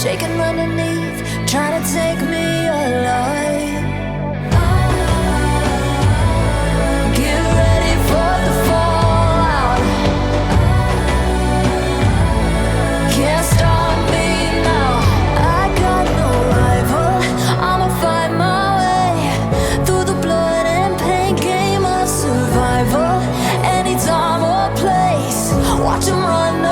shaking underneath, trying to take me alive. Get ready for the fallout. Can't stop me now. I got no rival. I'ma find my way through the blood and pain game of survival. Any time or place, watch 'em run